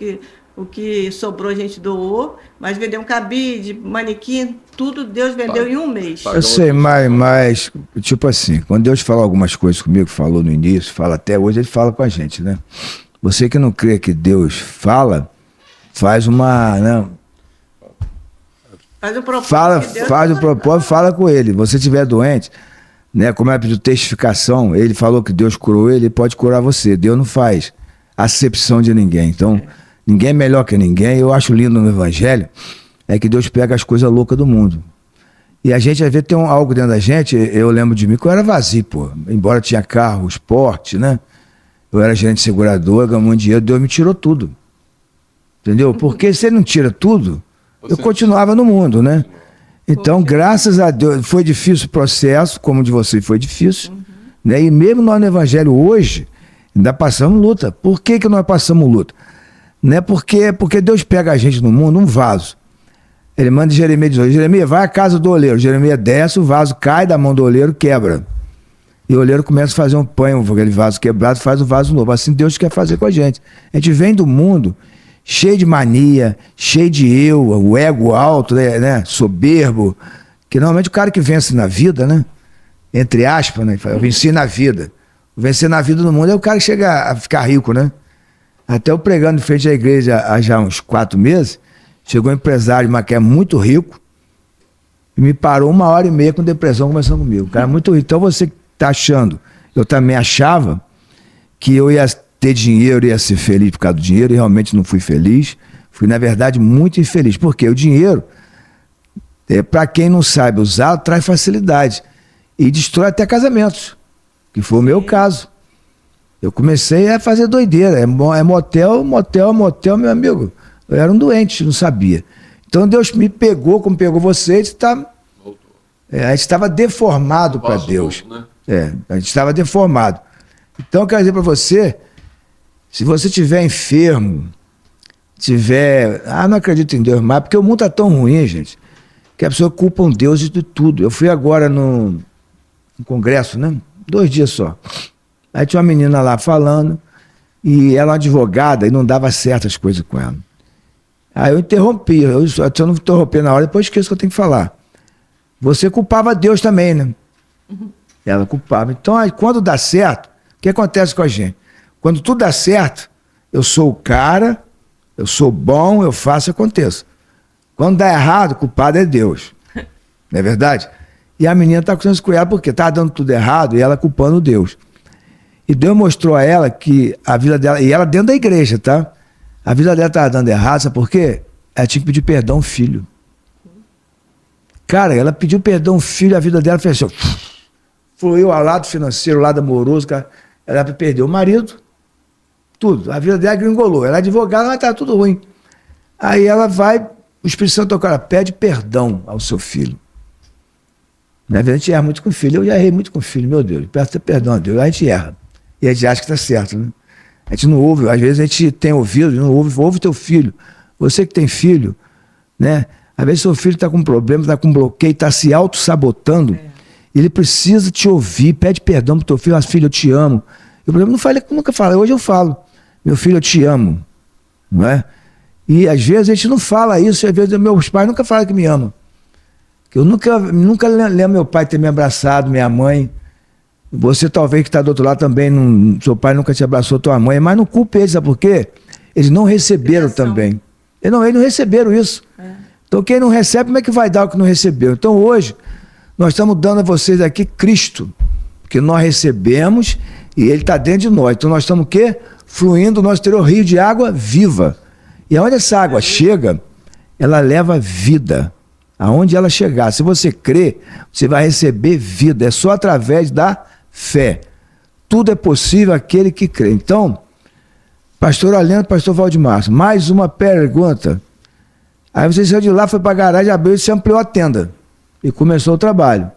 o que sobrou a gente doou, mas vendemos cabide, manequim, tudo Deus vendeu em um mês. Eu sei, mas tipo assim, quando Deus fala algumas coisas comigo, falou no início, fala até hoje, ele fala com a gente, né? Você que não crê que Deus fala, faz uma... Né? Faz um propósito. Faz o propósito, fala com ele. Se você estiver doente, né, como é pedido testificação, ele falou que Deus curou ele pode curar você. Deus não faz acepção de ninguém. Então, ninguém é melhor que ninguém. Eu acho lindo no Evangelho é que Deus pega as coisas loucas do mundo. E a gente, às vezes, tem algo dentro da gente. Eu lembro de mim que eu era vazio, pô. Embora tinha carro, esporte, né? Eu era gerente de seguradora, ganhei muito dinheiro, Deus me tirou tudo. Entendeu? Porque se ele não tira tudo, eu continuava no mundo, né? Então, graças a Deus, foi difícil o processo, como o de você foi difícil. Né? E mesmo nós no Evangelho hoje, ainda passamos luta. Por que nós passamos luta? Né? Porque Deus pega a gente no mundo, um vaso. Ele manda Jeremias 18, Jeremias, vai à casa do oleiro. Jeremias desce, o vaso cai da mão do oleiro, quebra. E o oleiro começa a fazer um pão, aquele vaso quebrado, faz o vaso novo. Assim Deus quer fazer com a gente. A gente vem do mundo cheio de mania, cheio de o ego alto, né? Soberbo. Que normalmente o cara que vence na vida, né? Entre aspas, né? Eu venci na vida. Vencer na vida no mundo é o cara que chega a ficar rico, né? Até eu pregando em frente à igreja há já uns 4 meses, chegou um empresário, mas que é muito rico, e me parou 1h30 com depressão conversando comigo. O cara é muito rico. Então você tá achando, eu também achava que eu ia ter dinheiro, ia ser feliz por causa do dinheiro, e realmente não fui feliz. Fui, na verdade, muito infeliz. Porque o dinheiro, para quem não sabe usar, traz facilidade. E destrói até casamentos, que foi o meu caso. Eu comecei a fazer doideira. É motel, meu amigo. Eu era um doente, não sabia. Então Deus me pegou, como pegou você, a gente estava deformado para Deus. Né? A gente estava deformado. Então, eu quero dizer para você, se você estiver enfermo, não acredito em Deus mais, porque o mundo está tão ruim, gente, que a pessoa culpa um Deus de tudo. Eu fui agora no congresso, né? 2 dias só. Aí tinha uma menina lá falando, e ela é uma advogada, e não dava certas coisas com ela. Aí eu interrompi, se eu não interromper na hora, depois esqueço o que eu tenho que falar. Você culpava Deus também, né? Ela culpava. Então, aí, quando dá certo, o que acontece com a gente? Quando tudo dá certo, eu sou o cara, eu sou bom, eu faço e aconteça. Quando dá errado, o culpado é Deus. Não é verdade? E a menina está conversando com ela porque estava dando tudo errado e ela culpando Deus. E Deus mostrou a ela que a vida dela, e ela dentro da igreja, tá? A vida dela estava dando errado, sabe por quê? Ela tinha que pedir perdão ao filho. Cara, ela pediu perdão ao filho, a vida dela fechou. Fluiu ao lado financeiro, ao lado amoroso, cara. Ela perdeu o marido, tudo. A vida dela gringolou. Ela é advogada, mas tá tudo ruim. Aí ela vai, o Espírito Santo toca, ela pede perdão ao seu filho. Na verdade, a gente erra muito com o filho. Eu já errei muito com o filho, meu Deus. Peço perdão a Deus. Aí a gente erra. E a gente acha que está certo, né? A gente não ouve. Às vezes a gente tem ouvido, não ouve. Ouve teu filho. Você que tem filho, né? Às vezes seu filho está com problema, está com bloqueio, está se auto-sabotando. Ele precisa te ouvir. Pede perdão pro teu filho. Mas, filho, eu te amo. Eu não falei, nunca falei. Hoje eu falo. Meu filho, eu te amo. Não é? E às vezes a gente não fala isso. Às vezes meus pais nunca falam que me amam. Eu nunca lembro meu pai ter me abraçado, minha mãe. Você talvez que está do outro lado também, seu pai nunca te abraçou, tua mãe, mas não culpe eles, sabe por quê? Eles não receberam também. Eles não receberam isso. Então quem não recebe, como é que vai dar o que não recebeu? Então hoje, nós estamos dando a vocês aqui Cristo, que nós recebemos e Ele está dentro de nós. Então nós estamos o quê? Fluindo o nosso interior, rio de água viva. E aonde essa água chega, ela leva vida. Aonde ela chegar, se você crê, você vai receber vida. É só através da fé. Tudo é possível aquele que crê. Então, pastor Alendo, pastor Valdemar, mais uma pergunta. Aí você saiu de lá, foi para a garagem, abriu e se ampliou a tenda. E começou o trabalho.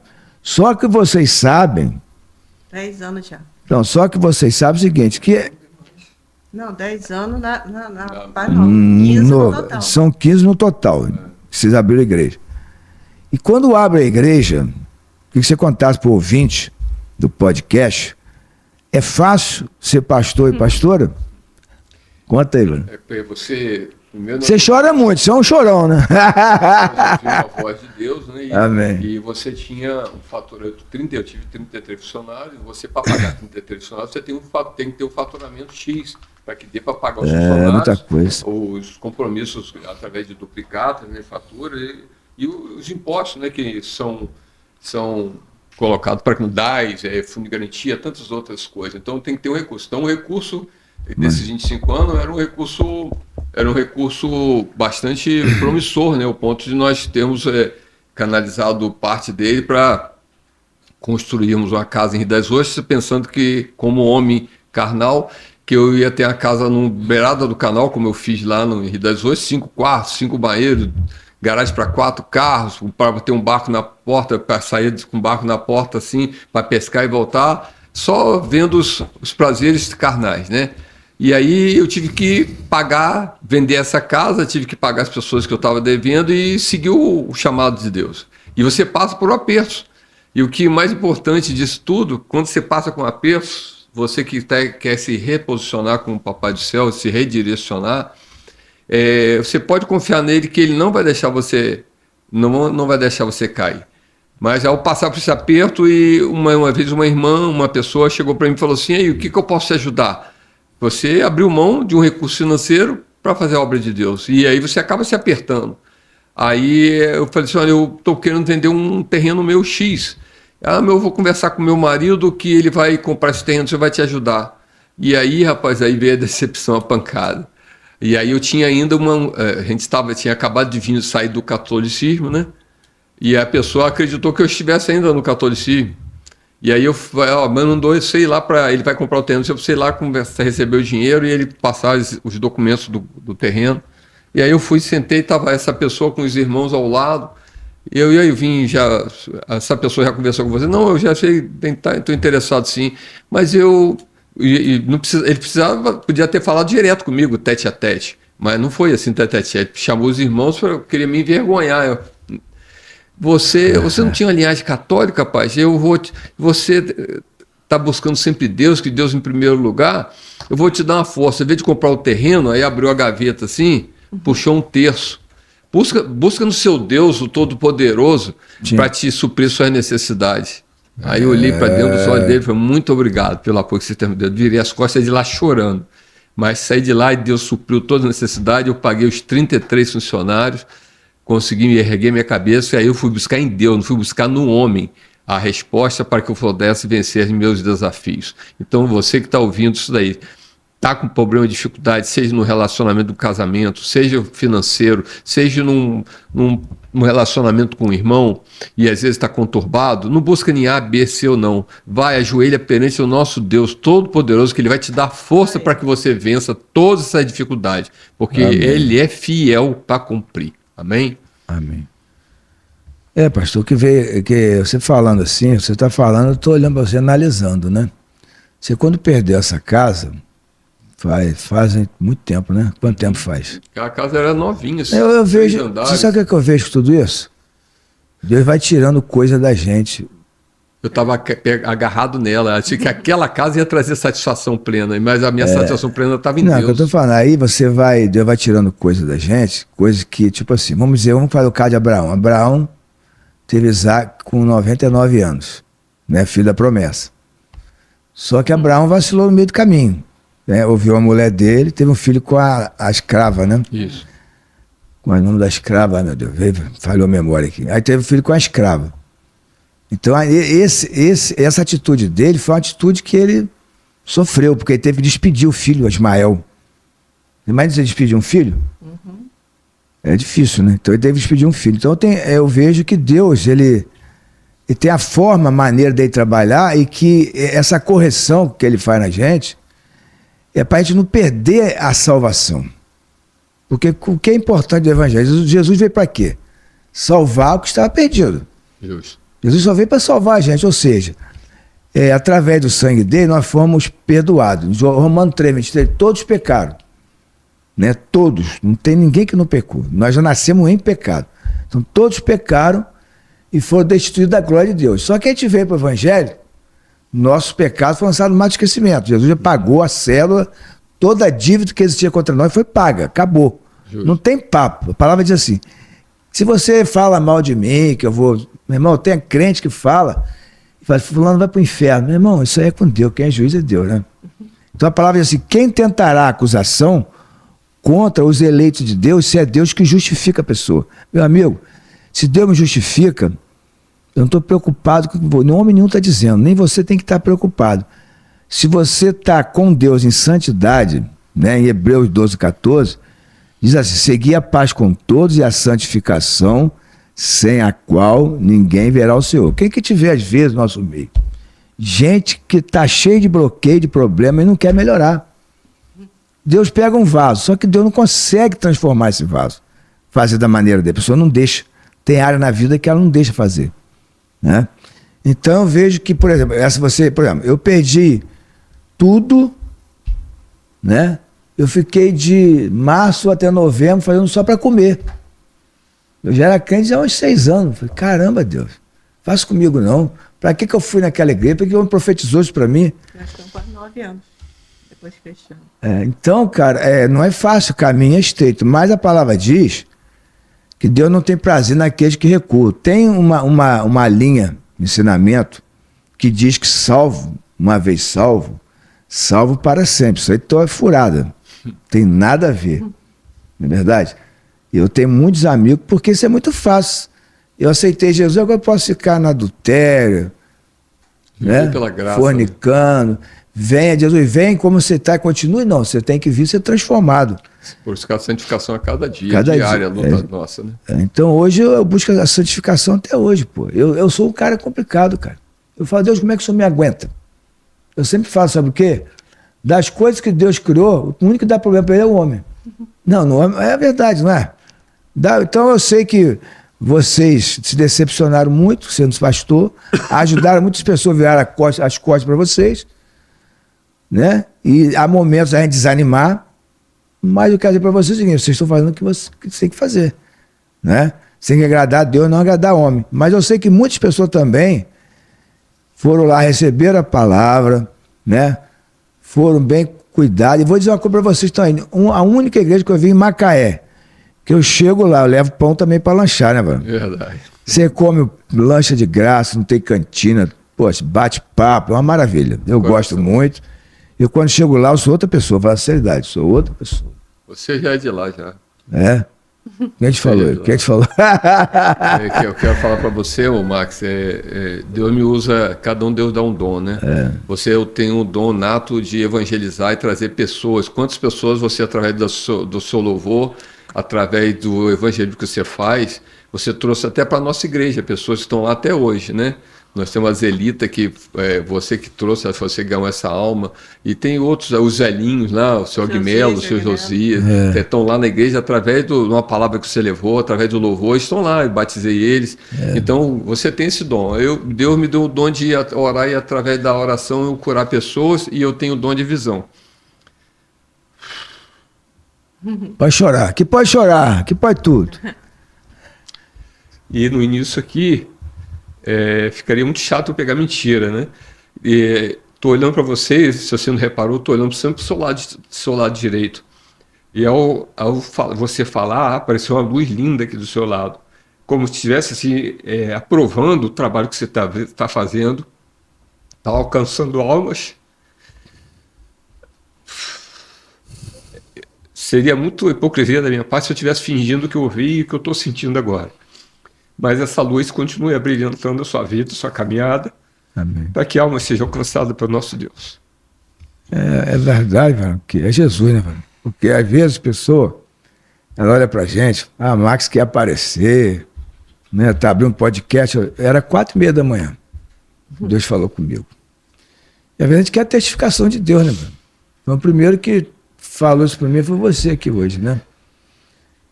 Só que vocês sabem... 10 anos já. Então, só que vocês sabem o seguinte, que... Não, 10 anos não. 15 no total. São 15 no total, que vocês abriram a igreja. E quando abre a igreja, o que você contasse para o ouvinte do podcast, é fácil ser pastor e pastora? Conta aí, Bruno. Você chora muito, você é um chorão, né? Você tinha a voz de Deus, né? Amém. E você tinha um faturamento, eu tive 33 funcionários, você para pagar 33 funcionários, você tem que ter um faturamento X, para que dê para pagar os funcionários, muita coisa. Os compromissos através de duplicatas, né, fatura, e os impostos, né, que são colocados para DAS, fundo de garantia, tantas outras coisas. Então tem que ter um recurso. Então o recurso desses 25 anos era um recurso bastante promissor, né, o ponto de nós termos canalizado parte dele para construirmos uma casa em Rio das Ostras, pensando que, como homem carnal, que eu ia ter a casa no beirada do canal, como eu fiz lá no Rio das Ostras, 5 quartos, 5 banheiros, garagem para 4 carros, para ter um barco na porta, para sair com um barco na porta assim, para pescar e voltar, só vendo os prazeres carnais, né? E aí eu tive que pagar, vender essa casa, tive que pagar as pessoas que eu estava devendo e seguir o chamado de Deus. E você passa por apertos. E o que é mais importante disso tudo, quando você passa com apertos, você que quer se reposicionar com o Papai do Céu, se redirecionar, você pode confiar nele que ele não vai deixar você, não vai deixar você cair. Mas ao passar por esse aperto, e uma vez uma pessoa chegou para mim e falou assim: "Ei, o que eu posso te ajudar?" Você abriu mão de um recurso financeiro para fazer a obra de Deus. E aí você acaba se apertando. Aí eu falei assim: "Olha, eu estou querendo vender um terreno meu X. Eu vou conversar com meu marido que ele vai comprar esse terreno, você vai te ajudar." E aí, rapaz, aí veio a decepção, a pancada. E aí eu tinha ainda tinha acabado de sair do catolicismo, né? E a pessoa acreditou que eu estivesse ainda no catolicismo. E aí eu falei: mandou eu sei lá ele vai comprar o terreno, eu sei lá receber o dinheiro e ele passar os documentos do terreno. E aí eu fui, sentei, estava essa pessoa com os irmãos ao lado. E aí vim já, essa pessoa já conversou com você. "Não, eu já sei, estou interessado sim, mas não precisa, ele podia ter falado direto comigo, tete a tete, mas não foi assim, tete a tete. Ele chamou os irmãos, queria me envergonhar. Você não tinha uma linhagem católica, rapaz? Você está buscando sempre Deus, que Deus em primeiro lugar, eu vou te dar uma força. Em vez de comprar o terreno, aí abriu a gaveta assim, puxou um terço. Busca no seu Deus, o Todo-Poderoso, para te suprir suas necessidades. Aí eu olhei para dentro dos olhos dele e falei: "Muito obrigado pelo apoio que você tem me dado." Virei as costas de lá chorando. Mas saí de lá e Deus supriu toda a necessidade. Eu paguei os 33 funcionários. consegui erguer minha cabeça, e aí eu fui buscar em Deus, não fui buscar no homem a resposta para que eu pudesse vencer meus desafios. Então, você que está ouvindo isso daí, está com problema, dificuldade, seja no relacionamento do casamento, seja financeiro, seja num relacionamento com o irmão, e às vezes está conturbado, não busca nem A, B, C ou não. Vai, ajoelha perante o nosso Deus Todo-Poderoso, que Ele vai te dar força para que você vença todas essas dificuldades, porque Amém. Ele é fiel para cumprir. Amém? Amém. Pastor, que você falando assim, você está falando, eu estou olhando para você, analisando, né? Você quando perdeu essa casa, faz muito tempo, né? Quanto tempo faz? A casa era novinha. Eu vejo, você sabe o que eu vejo com tudo isso? Deus vai tirando coisa da gente. Eu estava agarrado nela, achei que aquela casa ia trazer satisfação plena, mas a minha satisfação plena estava em Deus. Não, que eu tô falando, aí Deus vai tirando coisa da gente, coisa que, tipo assim, vamos falar o caso de Abraão. Abraão teve Isaac com 99 anos, né? Filho da promessa. Só que Abraão vacilou no meio do caminho. Né? Ouviu a mulher dele, teve um filho com a escrava, né? Isso. Com o nome da escrava, meu Deus, falhou a memória aqui. Aí teve um filho com a escrava. Então, essa atitude dele foi uma atitude que ele sofreu, porque ele teve que despedir o filho, Ismael. Imagina você despedir um filho? Uhum. É difícil, né? Então ele teve que despedir um filho. Então eu vejo que Deus, ele tem a forma, a maneira dele trabalhar, e que essa correção que ele faz na gente é para a gente não perder a salvação. Porque o que é importante do Evangelho? Jesus veio para quê? Salvar o que estava perdido. Justo. Jesus só veio para salvar a gente, ou seja, através do sangue dele nós fomos perdoados. Romanos 3:23, todos pecaram. Né? Todos, não tem ninguém que não pecou. Nós já nascemos em pecado. Então todos pecaram e foram destituídos da glória de Deus. Só que a gente veio para o Evangelho, nossos pecados foram lançados no mar de esquecimento. Jesus já pagou a célula, toda a dívida que existia contra nós foi paga, acabou. Justo. Não tem papo. A palavra diz assim, se você fala mal de mim, que eu vou... Meu irmão, tem crente que fala, fulano vai para o inferno. Meu irmão, isso aí é com Deus, quem é juiz é Deus, né? Então a palavra diz assim, quem tentará acusação contra os eleitos de Deus, se é Deus que justifica a pessoa. Meu amigo, se Deus me justifica, eu não estou preocupado com o que homem nenhum está dizendo, nem você tem que estar preocupado. Se você está com Deus em santidade, né, em Hebreus 12:14, diz assim, segui a paz com todos e a santificação, sem a qual ninguém verá o Senhor. Quem que te vê às vezes no nosso meio? Gente que está cheio de bloqueio, de problema e não quer melhorar. Deus pega um vaso, só que Deus não consegue transformar esse vaso, fazer da maneira dele. A pessoa não deixa. Tem área na vida que ela não deixa fazer. Né? Então eu vejo que, por exemplo, eu perdi tudo, né? Eu fiquei de março até novembro fazendo só para comer. Eu já era crente há uns 6 anos. Falei, caramba, Deus, faça comigo não. Para que eu fui naquela igreja? Porque ele profetizou isso para mim. Nós estamos quase 9 anos, depois fechamos. Então, cara, não é fácil, o caminho é estreito. Mas a palavra diz que Deus não tem prazer naqueles que recuam. Tem uma linha de ensinamento que diz que salvo, uma vez salvo, salvo para sempre. Isso aí é furada. Tem nada a ver. Não é verdade? Eu tenho muitos amigos, porque isso é muito fácil. Eu aceitei Jesus, agora eu posso ficar no adultério, né? Pela graça, fornicando. Né? Venha, Jesus, vem como você está e continue. Não, você tem que vir ser transformado. Por isso que a santificação é cada dia, diária, luta nossa, né? Então hoje eu busco a santificação até hoje, pô. Eu sou um cara complicado, cara. Eu falo, Deus, como é que o Senhor me aguenta? Eu sempre falo, sabe o quê? Das coisas que Deus criou, o único que dá problema para ele é o homem. Não é verdade, não é? Então eu sei que vocês se decepcionaram muito sendo pastor, ajudaram muitas pessoas a virar as costas para vocês, né? E há momentos a gente desanimar, mas eu quero dizer para vocês o seguinte, vocês estão fazendo o que vocês têm que fazer, né? Você tem que agradar a Deus, não agradar homem. Mas eu sei que muitas pessoas também foram lá, receberam a palavra, né? Foram bem cuidados. E vou dizer uma coisa para vocês também. A única igreja que eu vi em Macaé, que eu chego lá, eu levo pão também para lanchar, né, mano? Verdade. Você come lancha de graça, não tem cantina, poxa, bate-papo, é uma maravilha. Eu gosto muito. E quando chego lá, eu sou outra pessoa, falo a seriedade, sou outra pessoa. Você já é de lá, já. É. Quem te falou? Quem te falou? Eu quero falar para você, Max, Deus me usa, cada um Deus dá um dom, né? Você tem um dom nato de evangelizar e trazer pessoas. Quantas pessoas você, através do seu louvor, através do evangelho que você faz, você trouxe até para a nossa igreja, pessoas que estão lá até hoje, né? Nós temos a Zelita, que você que trouxe, você ganhou essa alma. E tem outros, os velhinhos lá, o senhor Guimelo, o senhor Josias, que estão lá na igreja através de uma palavra que você levou, através do louvor, estão lá, eu batizei eles. Então, você tem esse dom. Deus me deu o dom de orar e através da oração eu curar pessoas, e eu tenho o dom de visão. Pode chorar, que pode tudo. E no início aqui, ficaria muito chato eu pegar mentira, né? Tô olhando para vocês, se você não reparou, tô olhando sempre para o seu lado direito. E ao você falar, apareceu uma luz linda aqui do seu lado, como se estivesse assim, aprovando o trabalho que você tá fazendo, tá alcançando almas. Seria muito hipocrisia da minha parte se eu estivesse fingindo que eu ouvi e que eu estou sentindo agora. Mas essa luz continue abrilhantando a sua vida, a sua caminhada, para que a alma seja alcançada pelo nosso Deus. É verdade, mano, que é Jesus, né, mano? Porque às vezes a pessoa, ela olha pra gente, Max quer aparecer, né? Tá abrindo um podcast, era 4:30 da manhã. Deus falou comigo. E às vezes a gente quer a testificação de Deus, né, mano? Então o primeiro que falou isso pra mim foi você aqui hoje, né?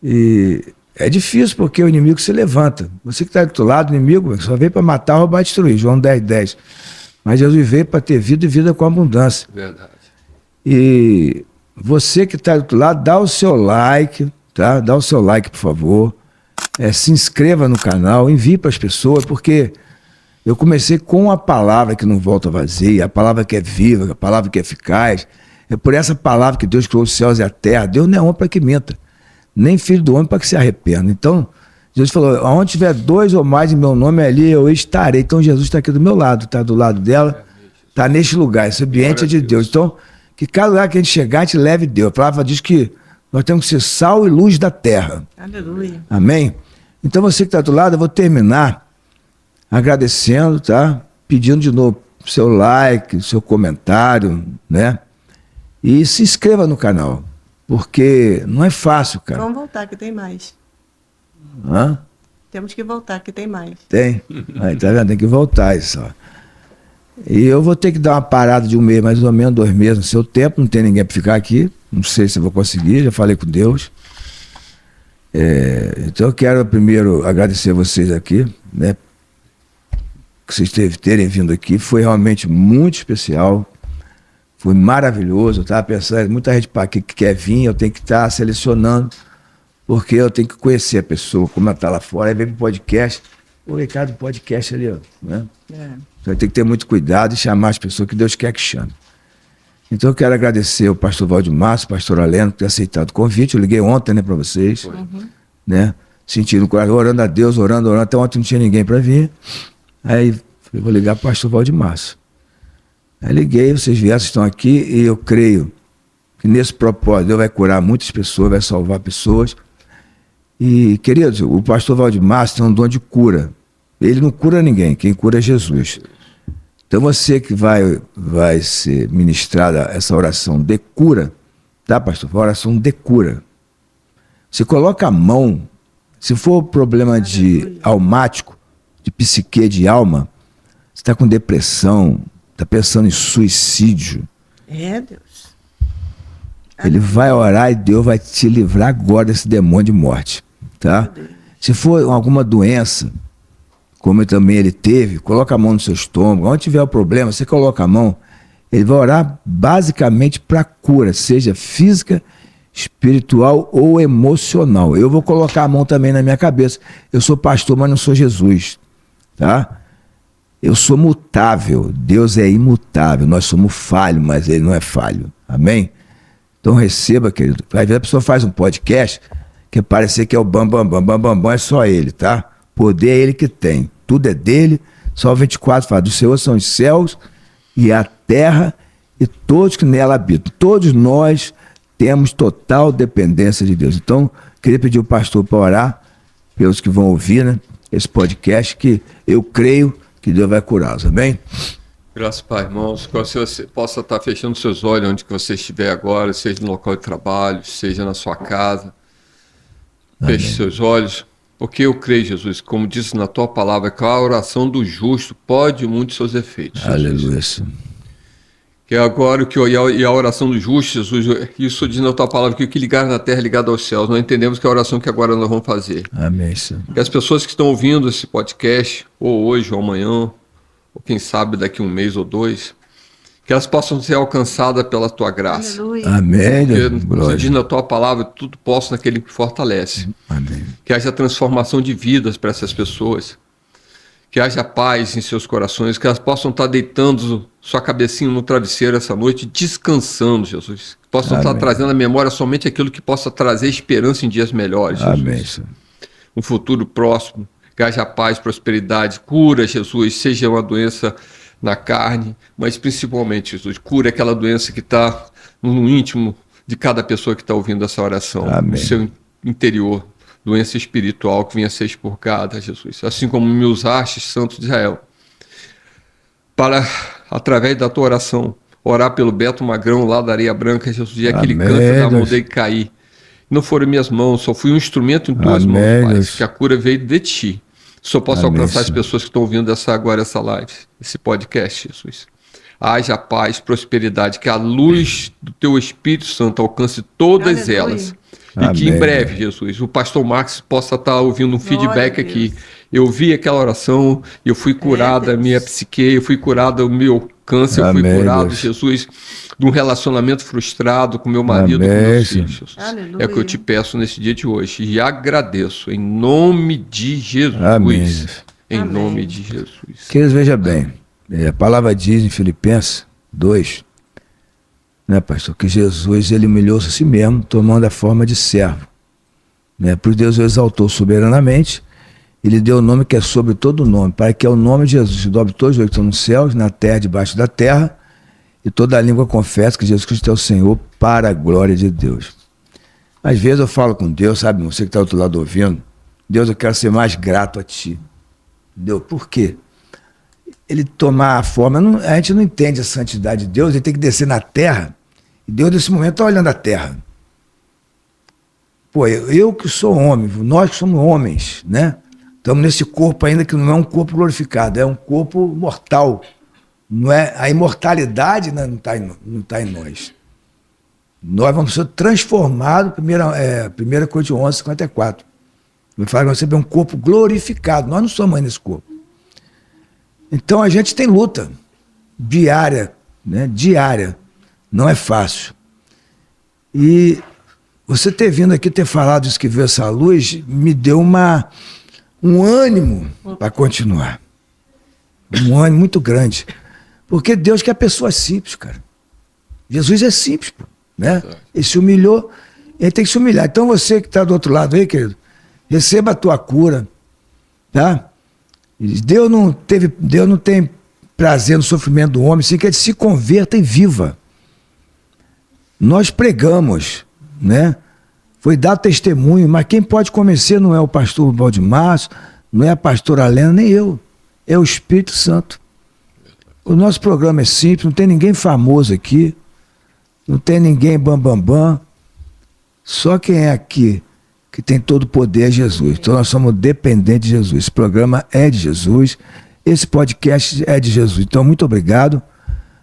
E é difícil porque o inimigo se levanta. Você que está do outro lado, o inimigo só veio para matar, roubar e destruir. João 10:10. Mas Jesus veio para ter vida e vida com abundância. Verdade. E você que está do outro lado, dá o seu like, tá? Dá o seu like, por favor. Se inscreva no canal, envie para as pessoas, porque eu comecei com a palavra que não volta vazia, a palavra que é viva, a palavra que é eficaz. É por essa palavra que Deus criou os céus e a terra. Deus não é homem para que minta, nem filho do homem para que se arrependa. Então, Jesus falou, aonde tiver 2 ou mais em meu nome, ali eu estarei. Então, Jesus está aqui do meu lado, está do lado dela, está neste lugar, esse ambiente é de Deus. Então, que cada lugar que a gente chegar, a gente leve Deus. A palavra diz que nós temos que ser sal e luz da terra. Aleluia. Amém? Então, você que está do lado, eu vou terminar agradecendo, tá? Pedindo de novo seu like, seu comentário, né? E se inscreva no canal. Porque não é fácil, cara. Vamos voltar, que tem mais. Hã? Temos que voltar, que tem mais. Tem. Aí, tá vendo? Tem que voltar isso. Ó. E eu vou ter que dar uma parada de 1 mês, mais ou menos 2 meses no seu tempo. Não tem ninguém para ficar aqui. Não sei se eu vou conseguir. Já falei com Deus. Então eu quero primeiro agradecer a vocês aqui, né? Que vocês terem vindo aqui. Foi realmente muito especial. Foi maravilhoso, eu estava pensando, muita gente que quer vir, eu tenho que estar selecionando, porque eu tenho que conhecer a pessoa, como ela está lá fora, aí vem pro podcast, o Ricardo, podcast ali, ó, né? Então tem que ter muito cuidado e chamar as pessoas que Deus quer que chame. Então eu quero agradecer ao pastor Valdemar, pastor Aleno, por ter aceitado o convite, eu liguei ontem, né, para vocês, né, sentindo o coração, orando a Deus, orando, até ontem não tinha ninguém para vir, aí eu vou ligar para o pastor Valdemar. Aí liguei, vocês vieram, vocês estão aqui, e eu creio que nesse propósito Deus vai curar muitas pessoas, vai salvar pessoas. E, queridos, o pastor Valdemar tem um dom de cura. Ele não cura ninguém, quem cura é Jesus. Então você que vai ser ministrada essa oração de cura, tá, pastor? Uma oração de cura. Você coloca a mão, se for problema de almático, de psique, de alma, você está com depressão, está pensando em suicídio. Deus. Ele vai orar e Deus vai te livrar agora desse demônio de morte, tá? Se for alguma doença, como também ele teve, coloca a mão no seu estômago. Onde tiver o problema, você coloca a mão. Ele vai orar basicamente para cura, seja física, espiritual ou emocional. Eu vou colocar a mão também na minha cabeça. Eu sou pastor, mas não sou Jesus, tá? Eu sou mutável, Deus é imutável, nós somos falhos, mas Ele não é falho, amém? Então receba, querido. Às vezes a pessoa faz um podcast que parecer que é o bam, é só Ele, tá? Poder é Ele que tem, tudo é dele, só 24 fala, do Senhor são os céus e a terra e todos que nela habitam. Todos nós temos total dependência de Deus. Então, Queria pedir o pastor para orar pelos que vão ouvir, né, esse podcast, que eu creio que Deus vai curá-los, amém? Graças, Pai, irmãos, que você possa estar fechando seus olhos onde que você estiver agora, seja no local de trabalho, seja na sua casa. Feche seus olhos, porque eu creio, Jesus, como disse na tua palavra, que a oração do justo pode muitos seus efeitos. Aleluia. Que agora e a oração do justo, Jesus, isso diz na tua palavra, que o que ligar na terra é ligado aos céus. Nós entendemos que é a oração que agora nós vamos fazer. Amém, Senhor. Que as pessoas que estão ouvindo esse podcast, ou hoje, ou amanhã, ou quem sabe daqui 1 mês ou 2, que elas possam ser alcançadas pela tua graça. Aleluia. Amém. Porque você diz na tua palavra, tudo posso naquele que fortalece. Amém. Que haja transformação de vidas para essas pessoas. Que haja paz em seus corações, que elas possam estar deitando sua cabecinha no travesseiro essa noite, descansando, Jesus. Que possam estar trazendo à memória somente aquilo que possa trazer esperança em dias melhores, Jesus. Amém, Senhor. Um futuro próximo, que haja paz, prosperidade, cura, Jesus, seja uma doença na carne, mas principalmente, Jesus, cura aquela doença que está no íntimo de cada pessoa que está ouvindo essa oração, Amém. No seu interior. Doença espiritual que venha a ser expurgada, Jesus. Assim como me usaste, Santo de Israel, para, através da tua oração, orar pelo Beto Magrão lá da Areia Branca, Jesus, e aquele Amém, câncer da mão Deus. dele cair. Não foram minhas mãos, só fui um instrumento em tuas Amém, mãos, Pai, Deus. que a cura veio de ti. Só posso Amém, alcançar as Senhor. pessoas que estão ouvindo agora essa live, esse podcast, Jesus. Haja paz, prosperidade, que a luz do teu Espírito Santo alcance todas Aleluia. elas. E que em Amém. breve, Jesus, o pastor Marcos possa estar ouvindo um feedback Glória a aqui. Deus. Eu vi aquela oração, eu fui curada, Deus. minha psique, eu fui curada, o meu câncer, eu fui Amém, curado, Deus. Jesus, de um relacionamento frustrado com meu marido, com Amém, meus Senhor. filhos, Jesus. Aleluia. É o que eu te peço nesse dia de hoje. E agradeço, em nome de Jesus. Amém, Deus. Em Amém. nome de Jesus. Queridos, veja bem, a palavra diz em Filipenses 2, né, pastor, que Jesus, ele humilhou-se a si mesmo, tomando a forma de servo. Né? Por Deus o exaltou soberanamente, ele deu o nome que é sobre todo nome, para que é o nome de Jesus se dobre todos os joelhos que estão nos céus, na terra, debaixo da terra, e toda a língua confessa que Jesus Cristo é o Senhor, para a glória de Deus. Às vezes eu falo com Deus, sabe, você que está do outro lado ouvindo, Deus, eu quero ser mais grato a Ti. Entendeu? Por quê? Ele tomar a forma, a gente não entende a santidade de Deus, ele tem que descer na terra, e Deus nesse momento está olhando a terra. Pô, eu que sou homem, nós que somos homens, né? Estamos nesse corpo ainda que não é um corpo glorificado, é um corpo mortal. Não é, a imortalidade não está em nós. Nós vamos ser transformados, 1 Coríntios 11, 54. Ele fala que nós recebemos um corpo glorificado, nós não somos ainda esse corpo. Então a gente tem luta diária, né? Diária, não é fácil. E você ter vindo aqui, ter falado isso que veio essa luz, me deu um ânimo para continuar. Um ânimo muito grande. Porque Deus quer pessoas simples, cara. Jesus é simples, pô, né? Ele se humilhou, ele tem que se humilhar. Então você que está do outro lado aí, querido, receba a tua cura, tá? Deus não tem prazer no sofrimento do homem, sim, que ele se converta e viva. Nós pregamos, né? Foi dado testemunho, mas quem pode convencer não é o pastor Valdemar, não é a pastora Helena, nem eu. É o Espírito Santo. O nosso programa é simples, não tem ninguém famoso aqui, não tem ninguém bambambam. Só quem é aqui que tem todo o poder é Jesus. Então nós somos dependentes de Jesus. Esse programa é de Jesus, esse podcast é de Jesus. Então muito obrigado,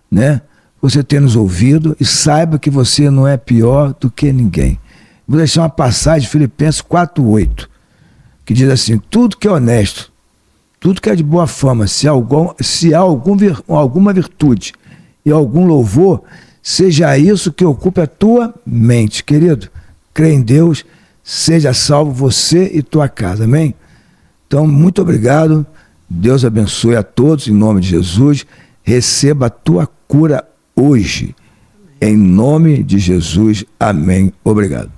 né? Você ter nos ouvido e saiba que você não é pior do que ninguém. Vou deixar uma passagem de Filipenses 4:8, que diz assim: tudo que é honesto, tudo que é de boa fama, se há alguma virtude e algum louvor, seja isso que ocupe a tua mente. Querido, crê em Deus, seja salvo você e tua casa, amém? Então, muito obrigado, Deus abençoe a todos, em nome de Jesus, receba a tua cura hoje, em nome de Jesus, amém, obrigado.